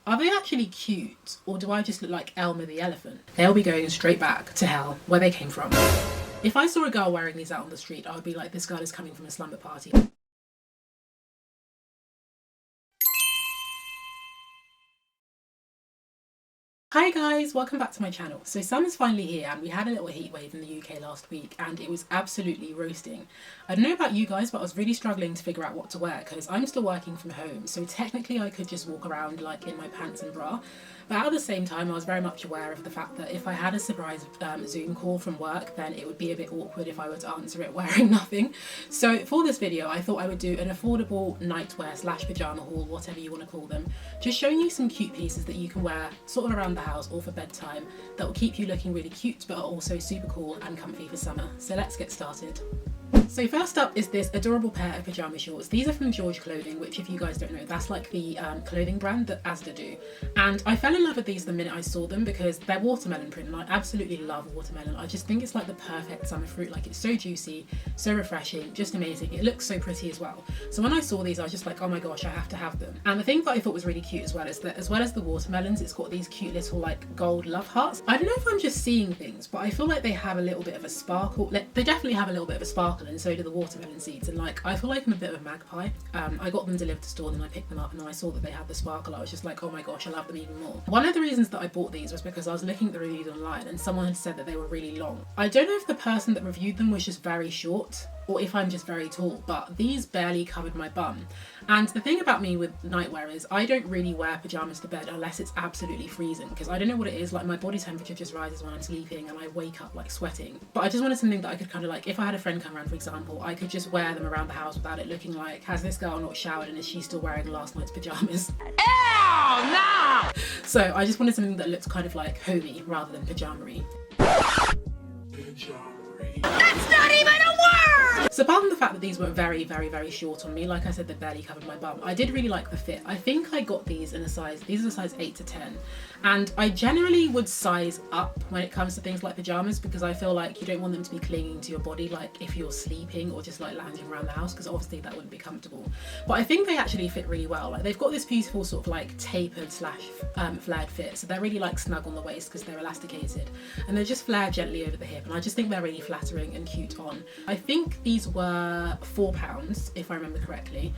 Are they actually cute, or do I just look like Elmer the elephant? They'll be going straight back to hell, where they came from. If I saw a girl wearing these out on the street, I would be like, this girl is coming from a slumber party. Hi guys, welcome back to my channel. So summer's finally here and we had a little heat wave in the UK last week and it was absolutely roasting. I don't know about you guys, but I was really struggling to figure out what to wear because I'm still working from home, so technically I could just walk around like in my pants and bra. But at the same time, I was very much aware of the fact that if I had a surprise Zoom call from work, then it would be a bit awkward if I were to answer it wearing nothing. So for this video, I thought I would do an affordable nightwear / pyjama haul, whatever you want to call them. Just showing you some cute pieces that you can wear sort of around the house or for bedtime that will keep you looking really cute, but are also super cool and comfy for summer. So let's get started. So first up is this adorable pair of pyjama shorts. These are from George Clothing, which if you guys don't know, that's like the clothing brand that Asda do. And I fell in love with these the minute I saw them because they're watermelon print and I absolutely love watermelon. I just think it's like the perfect summer fruit. Like, it's so juicy, so refreshing, just amazing. It looks so pretty as well. So when I saw these, I was just like, oh my gosh, I have to have them. And the thing that I thought was really cute as well is that as well as the watermelons, it's got these cute little like gold love hearts. I don't know if I'm just seeing things, but I feel like they have a little bit of a sparkle. They definitely have a little bit of a sparkle, and so do the watermelon seeds. And like, I feel like I'm a bit of a magpie. I got them delivered to store, then I picked them up, and then I saw that they had the sparkle. I was just like, oh my gosh, I love them even more. One of the reasons that I bought these was because I was looking at the reviews online and someone had said that they were really long. I don't know if the person that reviewed them was just very short or if I'm just very tall, but these barely covered my bum. And the thing about me with nightwear is I don't really wear pyjamas to bed unless it's absolutely freezing, because I don't know what it is, like my body temperature just rises when I'm sleeping and I wake up like sweating. But I just wanted something that I could kind of like, if I had a friend come around for example, I could just wear them around the house without it looking like, has this girl not showered and is she still wearing last night's pyjamas? Ew, no! So I just wanted something that looked kind of like homey rather than pyjama-y. That's not even a word! So apart from the fact that these were very, very, very short on me, like I said, they barely covered my bum, I did really like the fit. I think I got these in a size, these are a size 8 to 10. And I generally would size up when it comes to things like pyjamas because I feel like you don't want them to be clinging to your body like if you're sleeping or just like lounging around the house, because obviously that wouldn't be comfortable. But I think they actually fit really well. Like, they've got this beautiful sort of like tapered / flared fit, so they're really like snug on the waist because they're elasticated, and they're just flared gently over the hip, and I just think they're really flattering and cute on. I think these were £4 if I remember correctly,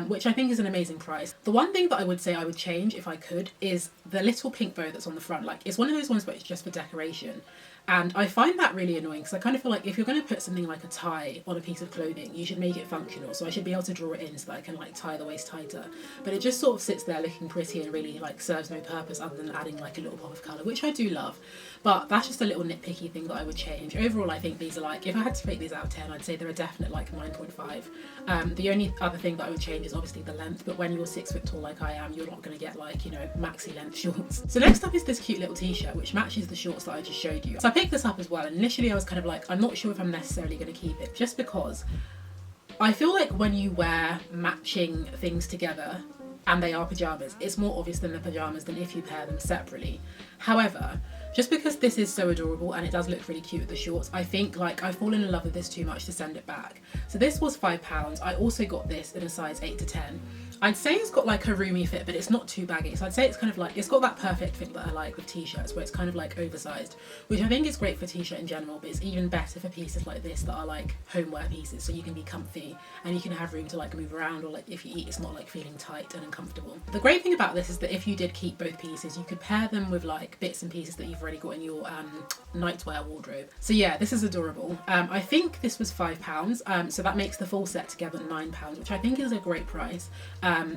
which I think is an amazing price. The one thing that I would say I would change if I could is the little pink bow that's on the front. Like, it's one of those ones where it's just for decoration, and I find that really annoying because I kind of feel like if you're going to put something like a tie on a piece of clothing, you should make it functional. So I should be able to draw it in so that I can like tie the waist tighter, but it just sort of sits there looking pretty and really like serves no purpose other than adding like a little pop of colour, which I do love. But that's just a little nitpicky thing that I would change. Overall, I think these are like, if I had to rate these out of 10, I'd say they're a definite like 9.5. The only other thing that I would change is obviously the length, but when you're 6 foot tall like I am, you're not going to get like, you know, maxi length shorts. So next up is this cute little t-shirt which matches the shorts that I just showed you. So I picked this up as well, and initially I was kind of like, I'm not sure if I'm necessarily going to keep it, just because I feel like when you wear matching things together and they are pyjamas, it's more obvious than the pyjamas than if you pair them separately. However, just because this is so adorable and it does look really cute with the shorts, I think like I've fallen in love with this too much to send it back. So this was £5. I also got this in a size 8 to 10. I'd say it's got like a roomy fit, but it's not too baggy. So I'd say it's kind of like, it's got that perfect fit that I like with t-shirts, where it's kind of like oversized, which I think is great for t-shirt in general, but it's even better for pieces like this that are like homeware pieces, so you can be comfy and you can have room to like move around, or like if you eat, it's not like feeling tight and uncomfortable. The great thing about this is that if you did keep both pieces, you could pair them with like bits and pieces that you've already got in your nightwear wardrobe. So yeah, this is adorable. I think this was £5, so that makes the full set together £9, which I think is a great price.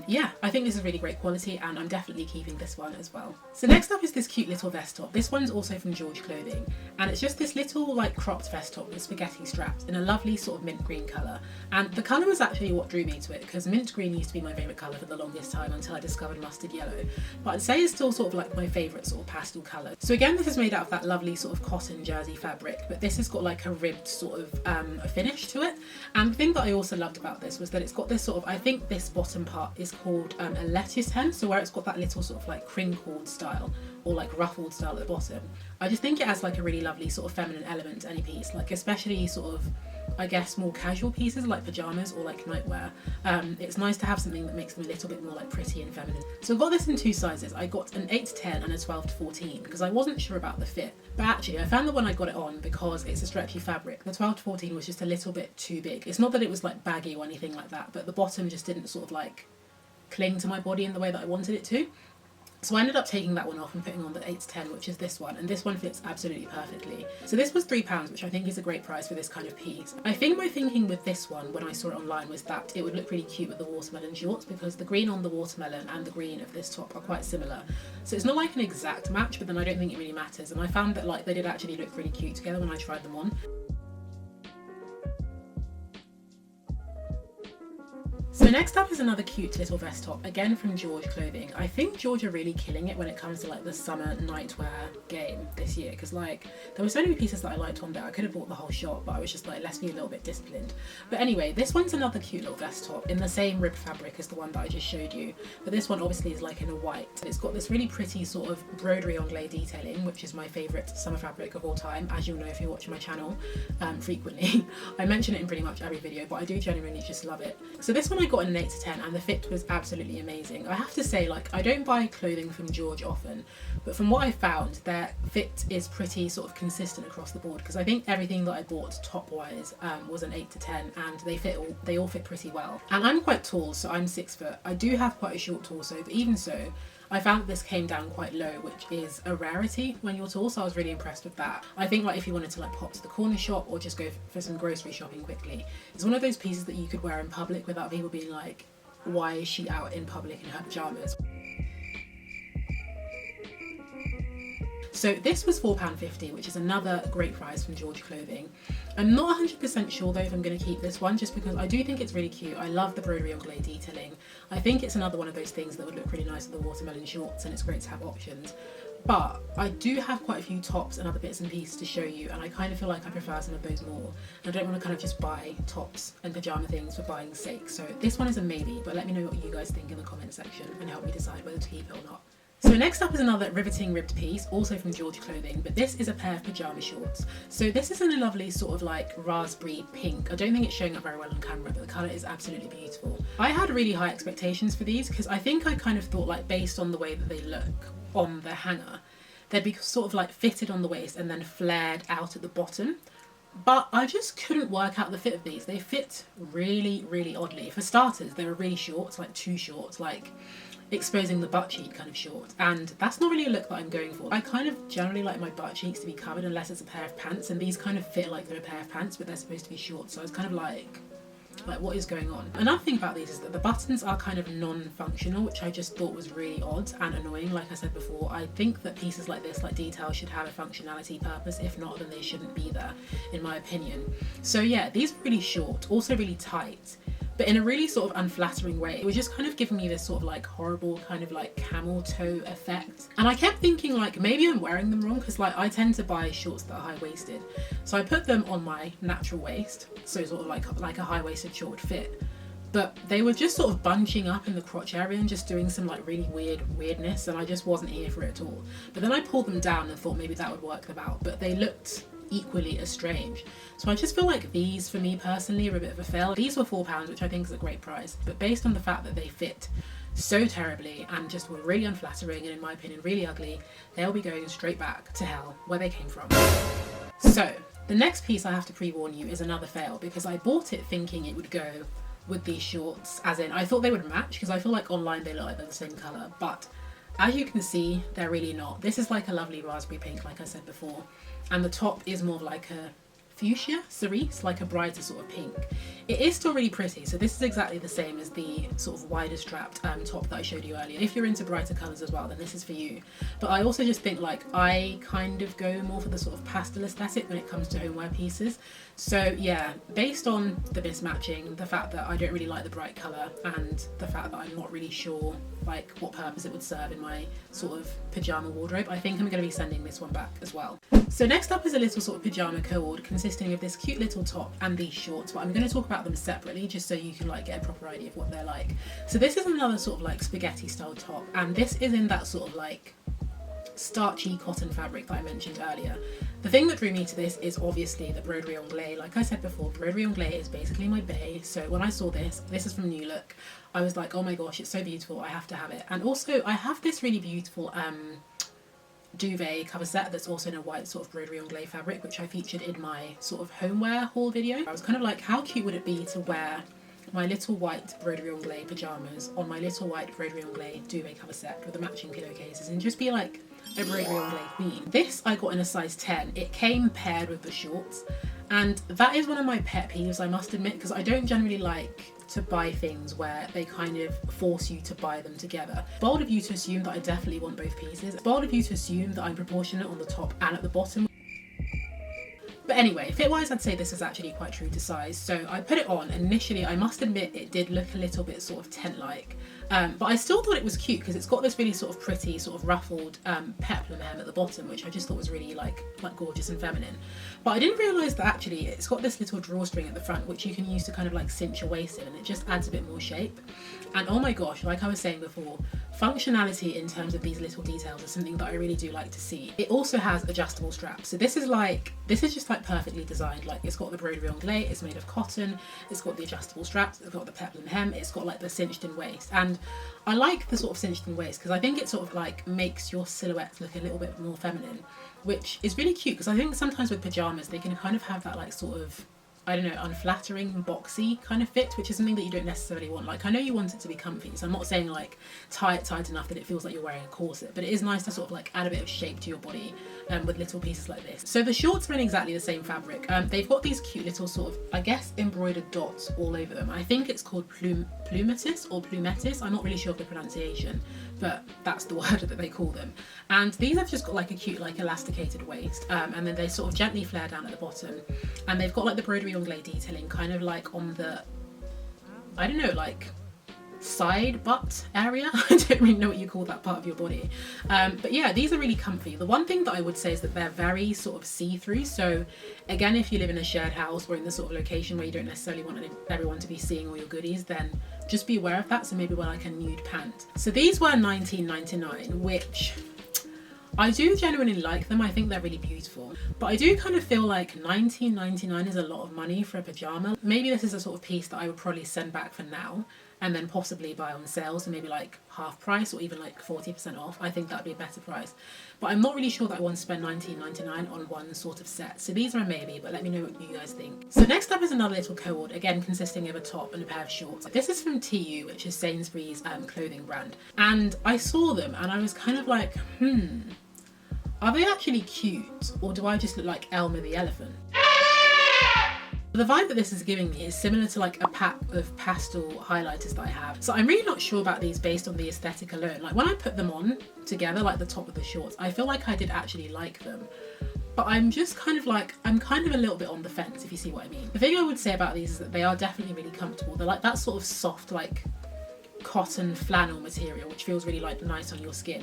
Yeah, I think this is really great quality and I'm definitely keeping this one as well. So next up is this cute little vest top. This one's also from George Clothing, and it's just this little like cropped vest top with spaghetti straps in a lovely sort of mint green colour. And the colour was actually what drew me to it, because mint green used to be my favourite colour for the longest time until I discovered mustard yellow. But I'd say it's still sort of like my favourite sort of pastel colour. So again, this is made out of that lovely sort of cotton jersey fabric, but this has got like a ribbed sort of a finish to it. And the thing that I also loved about this was that it's got this sort of, I think this bottom part is called a lettuce hem, so where it's got that little sort of like crinkled style or like ruffled style at the bottom. I just think it adds like a really lovely sort of feminine element to any piece, like especially sort of I guess, more casual pieces like pyjamas or like nightwear. It's nice to have something that makes them a little bit more like pretty and feminine. So I got this in two sizes. I got an 8 to 10 and a 12 to 14 because I wasn't sure about the fit. But actually I found the one I got it on because it's a stretchy fabric. The 12 to 14 was just a little bit too big. It's not that it was like baggy or anything like that, but the bottom just didn't sort of like cling to my body in the way that I wanted it to. So I ended up taking that one off and putting on the 8 to 10, which is this one, and this one fits absolutely perfectly. So this was £3, which I think is a great price for this kind of piece. I think my thinking with this one when I saw it online was that it would look really cute with the watermelon shorts, because the green on the watermelon and the green of this top are quite similar. So it's not like an exact match, but then I don't think it really matters, and I found that like they did actually look really cute together when I tried them on. So next up is another cute little vest top, again from George Clothing. I think George are really killing it when it comes to like the summer nightwear game this year, because like there were so many pieces that I liked on there. I could have bought the whole shop, but I was just like, let's be a little bit disciplined. But anyway, this one's another cute little vest top in the same ribbed fabric as the one that I just showed you, but this one obviously is like in a white. It's got this really pretty sort of broderie anglaise detailing, which is my favourite summer fabric of all time, as you'll know if you're watching my channel frequently. I mention it in pretty much every video, but I do genuinely just love it. So this one I got an 8 to 10 and the fit was absolutely amazing. I have to say, like, I don't buy clothing from George often, but from what I found, their fit is pretty sort of consistent across the board, because I think everything that I bought top wise was an 8 to 10 and they all fit pretty well. And I'm quite tall, so I'm 6 foot. I do have quite a short torso, but even so, I found that this came down quite low, which is a rarity when you're tall, so I was really impressed with that. I think like if you wanted to like pop to the corner shop or just go for some grocery shopping quickly, it's one of those pieces that you could wear in public without people being like, why is she out in public in her pyjamas? So this was £4.50, which is another great price from George Clothing. I'm not 100% sure though if I'm going to keep this one, just because I do think it's really cute. I love the broderie anglaise detailing. I think it's another one of those things that would look really nice with the watermelon shorts, and it's great to have options. But I do have quite a few tops and other bits and pieces to show you, and I kind of feel like I prefer some of those more. I don't want to kind of just buy tops and pyjama things for buying's sake. So this one is a maybe, but let me know what you guys think in the comment section and help me decide whether to keep it or not. So next up is another riveting ribbed piece, also from George Clothing, but this is a pair of pyjama shorts. So this is in a lovely sort of like raspberry pink. I don't think it's showing up very well on camera, but the colour is absolutely beautiful. I had really high expectations for these because I think I kind of thought, like, based on the way that they look on the hanger, they'd be sort of like fitted on the waist and then flared out at the bottom. But I just couldn't work out the fit of these. They fit really, really oddly. For starters, they were really short, like too short, like exposing the butt cheek kind of short, and that's not really a look that I'm going for. I kind of generally like my butt cheeks to be covered unless it's a pair of pants, and these kind of fit like they're a pair of pants, but they're supposed to be short, so I was kind of like what is going on? Another thing about these is that the buttons are kind of non-functional, which I just thought was really odd and annoying. Like I said before, I think that pieces like this, like details, should have a functionality purpose. If not, then they shouldn't be there, in my opinion. So yeah, these are really short, also really tight, but in a really sort of unflattering way. It was just kind of giving me this sort of like horrible kind of like camel toe effect. And I kept thinking like, maybe I'm wearing them wrong, because like I tend to buy shorts that are high-waisted. So I put them on my natural waist, so sort of like a high-waisted short would fit. But they were just sort of bunching up in the crotch area and just doing some like really weirdness, and I just wasn't here for it at all. But then I pulled them down and thought maybe that would work them out, but they looked equally as strange. So I just feel like these, for me personally, are a bit of a fail. These were £4, which I think is a great price, but based on the fact that they fit so terribly and just were really unflattering and in my opinion really ugly, they'll be going straight back to hell where they came from. So the next piece I have to pre-warn you is another fail, because I bought it thinking it would go with these shorts, as in I thought they would match, because I feel like online they look like they're the same colour, but as you can see, they're really not. This is like a lovely raspberry pink, like I said before, and the top is more of like a fuchsia cerise, like a brighter sort of pink. It is still really pretty, so this is exactly the same as the sort of wider strapped top that I showed you earlier. If you're into brighter colours as well, then this is for you. But I also just think like I kind of go more for the sort of pastel aesthetic when it comes to homeware pieces. So yeah, based on the mismatching, the fact that I don't really like the bright colour, and the fact that I'm not really sure like what purpose it would serve in my sort of pyjama wardrobe, I think I'm going to be sending this one back as well. So next up is a little sort of pyjama co-ord consisting of this cute little top and these shorts, but I'm going to talk about them separately just so you can like get a proper idea of what they're like. So this is another sort of like spaghetti style top, and this is in that sort of like starchy cotton fabric that I mentioned earlier. The thing that drew me to this is obviously the broderie anglaise. Like I said before, broderie anglaise is basically my bae. So when I saw this is from New Look, I was like, oh my gosh, it's so beautiful, I have to have it. And also I have this really beautiful duvet cover set that's also in a white sort of broderie anglaise fabric, which I featured in my sort of homeware haul video. I was kind of like, how cute would it be to wear my little white broderie anglaise pyjamas on my little white broderie anglaise duvet cover set with the matching pillowcases and just be like a broderie anglaise queen. This I got in a size 10. It came paired with the shorts, and that is one of my pet peeves, I must admit, because I don't generally like to buy things where they kind of force you to buy them together. Bold of you to assume that I definitely want both pieces. Bold of you to assume that I'm proportionate on the top and at the bottom. But anyway, fit wise, I'd say this is actually quite true to size. So I put it on. Initially, I must admit it did look a little bit sort of tent-like. But I still thought it was cute because it's got this really sort of pretty sort of ruffled peplum hem at the bottom, which I just thought was really like gorgeous and feminine. But I didn't realise that actually it's got this little drawstring at the front which you can use to kind of like cinch your waist in, and it just adds a bit more shape. And oh my gosh, like I was saying before, functionality in terms of these little details is something that I really do like to see. It also has adjustable straps. So this is just like perfectly designed. Like it's got the broderie anglaise, it's made of cotton, it's got the adjustable straps, it's got the peplum hem, it's got like the cinched in waist. And I like the sort of cinched in waist because I think it sort of like makes your silhouette look a little bit more feminine, which is really cute because I think sometimes with pajamas they can kind of have that like sort of, I don't know, unflattering, boxy kind of fit, which is something that you don't necessarily want. Like I know you want it to be comfy, so I'm not saying like tie it tight enough that it feels like you're wearing a corset, but it is nice to sort of like add a bit of shape to your body with little pieces like this. So the shorts are in exactly the same fabric. They've got these cute little sort of, I guess, embroidered dots all over them. I think it's called plumetis or plumetis. I'm not really sure of the pronunciation, but that's the word that they call them. And these have just got like a cute like elasticated waist, and then they sort of gently flare down at the bottom, and they've got like the broderie anglaise detailing kind of like on the, I don't know, like side butt area. I don't really know what you call that part of your body, but yeah, these are really comfy. The one thing that I would say is that they're very sort of see-through, so again, if you live in a shared house or in the sort of location where you don't necessarily want everyone to be seeing all your goodies, then just be aware of that. So maybe wear like a nude pant. So these were $19.99, which I do genuinely like them. I think they're really beautiful, but I do kind of feel like $19.99 is a lot of money for a pajama. Maybe this is a sort of piece that I would probably send back for now and then possibly buy on sale, so maybe like half price or even like 40% off. I think that'd be a better price, but I'm not really sure that I want to spend $19.99 on one sort of set. So these are a maybe, but let me know what you guys think. So next up is another little co-ord, again consisting of a top and a pair of shorts. This is from TU, which is Sainsbury's clothing brand, and I saw them and I was kind of like, are they actually cute, or do I just look like Elmer the elephant? The vibe that this is giving me is similar to like a pack of pastel highlighters that I have. So I'm really not sure about these based on the aesthetic alone. Like when I put them on together, like the top of the shorts, I feel like I did actually like them. But I'm just kind of like, I'm kind of a little bit on the fence, if you see what I mean. The thing I would say about these is that they are definitely really comfortable. They're like that sort of soft, like cotton flannel material, which feels really like nice on your skin.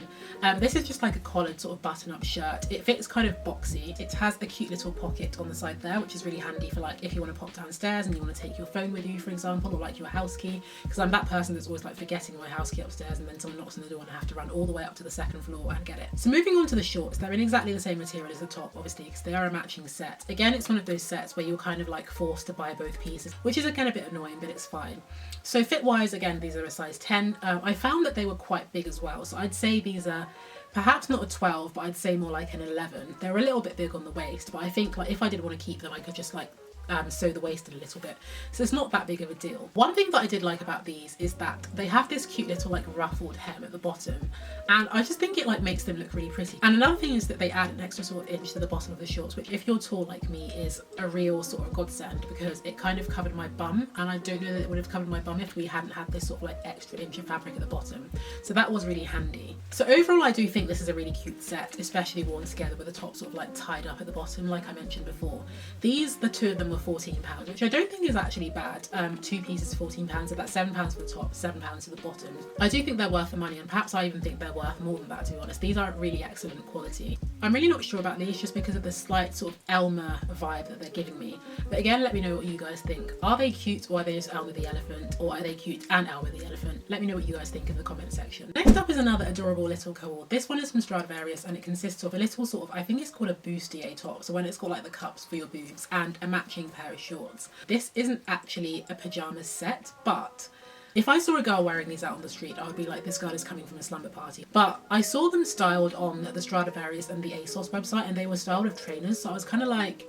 This is just like a collared sort of button-up shirt. It fits kind of boxy. It has a cute little pocket on the side there, which is really handy for like if you want to pop downstairs and you want to take your phone with you, for example, or like your house key, because I'm that person that's always like forgetting my house key upstairs and then someone knocks on the door and I have to run all the way up to the second floor and get it. So moving on to the shorts, they're in exactly the same material as the top, obviously, because they are a matching set. Again, it's one of those sets where you're kind of like forced to buy both pieces, which is again a bit annoying, but it's fine. So fit wise, again, these are a size 10. I found that they were quite big as well, so I'd say these are perhaps not a 12, but I'd say more like an 11. They're a little bit big on the waist, but I think like if I did want to keep them, I could just like sew the waist a little bit, so it's not that big of a deal. One thing that I did like about these is that they have this cute little like ruffled hem at the bottom, and I just think it like makes them look really pretty. And another thing is that they add an extra sort of inch to the bottom of the shorts, which if you're tall like me is a real sort of godsend, because it kind of covered my bum, and I don't know that it would have covered my bum if we hadn't had this sort of like extra inch of fabric at the bottom, so that was really handy. So overall I do think this is a really cute set, especially worn together with the top sort of like tied up at the bottom like I mentioned before. These, the two of them, were £14, which I don't think is actually bad. 2 pieces £14, so that's £7 for the top, £7 for the bottom. I do think they're worth the money, and perhaps I even think they're worth more than that, to be honest. These are really excellent quality. I'm really not sure about these just because of the slight sort of Elmer vibe that they're giving me. But again, let me know what you guys think. Are they cute, or are they just Elmer the elephant, or are they cute and Elmer the elephant? Let me know what you guys think in the comment section. Next up is another adorable little co-ord. This one is from Stradivarius, and it consists of a little sort of, I think it's called a bustier top, so when it's got like the cups for your boobs, and a matching pair of shorts. This isn't actually a pyjamas set, but if I saw a girl wearing these out on the street, I would be like, this girl is coming from a slumber party. But I saw them styled on the Stradivarius and the ASOS website, and they were styled with trainers, so I was kind of like,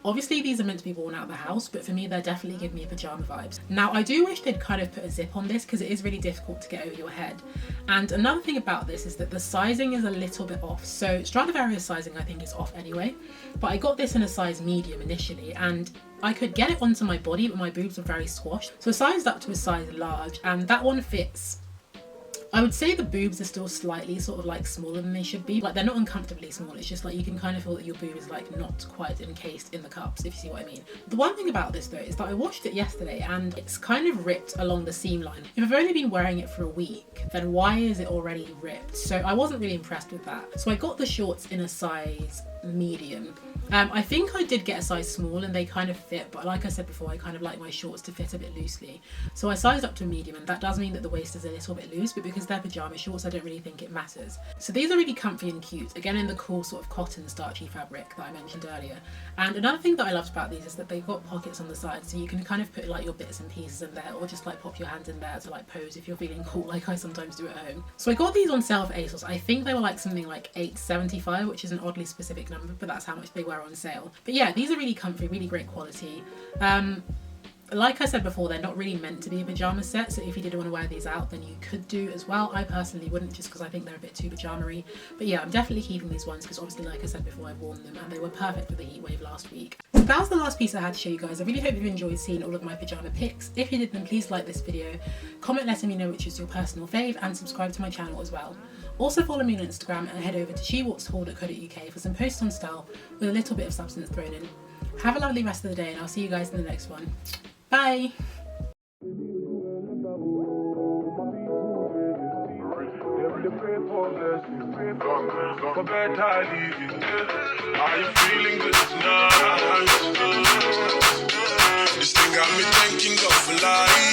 obviously these are meant to be worn out of the house, but for me they're definitely giving me pyjama vibes. Now I do wish they'd kind of put a zip on this because it is really difficult to get over your head. And another thing about this is that the sizing is a little bit off. So Stradivarius sizing I think is off anyway, but I got this in a size medium initially, and I could get it onto my body, but my boobs were very squashed. So I sized up to a size large, and that one fits. I would say the boobs are still slightly sort of like smaller than they should be. Like they're not uncomfortably small, it's just like you can kind of feel that your boob is like not quite encased in the cups, if you see what I mean. The one thing about this though is that I washed it yesterday and it's kind of ripped along the seam line. If I've only been wearing it for a week, then why is it already ripped? So I wasn't really impressed with that. So I got the shorts in a size medium. I think I did get a size small and they kind of fit, but like I said before, I kind of like my shorts to fit a bit loosely. So I sized up to a medium, and that does mean that the waist is a little bit loose, but because they're pyjama shorts, I don't really think it matters. So these are really comfy and cute, again in the cool sort of cotton starchy fabric that I mentioned earlier. And another thing that I loved about these is that they've got pockets on the side, so you can kind of put like your bits and pieces in there, or just like pop your hands in there to like pose if you're feeling cool, like I sometimes do at home. So I got these on sale for ASOS. I think they were like something like £8.75, which is an oddly specific number, but that's how much they were on sale. But yeah, these are really comfy, really great quality. Like I said before, they're not really meant to be a pyjama set, so if you did want to wear these out, then you could do as well. I personally wouldn't, just because I think they're a bit too pyjama-y. But yeah, I'm definitely keeping these ones because obviously, like I said before, I've worn them and they were perfect for the heat wave last week. So that was the last piece I had to show you guys. I really hope you've enjoyed seeing all of my pyjama pics. If you did, then please like this video, comment letting me know which is your personal fave, and subscribe to my channel as well. Also follow me on Instagram and head over to shewalkshaul.co.uk for some posts on style with a little bit of substance thrown in. Have a lovely rest of the day, and I'll see you guys in the next one. Bye! Are you feeling good tonight? This thing got me thinking of life.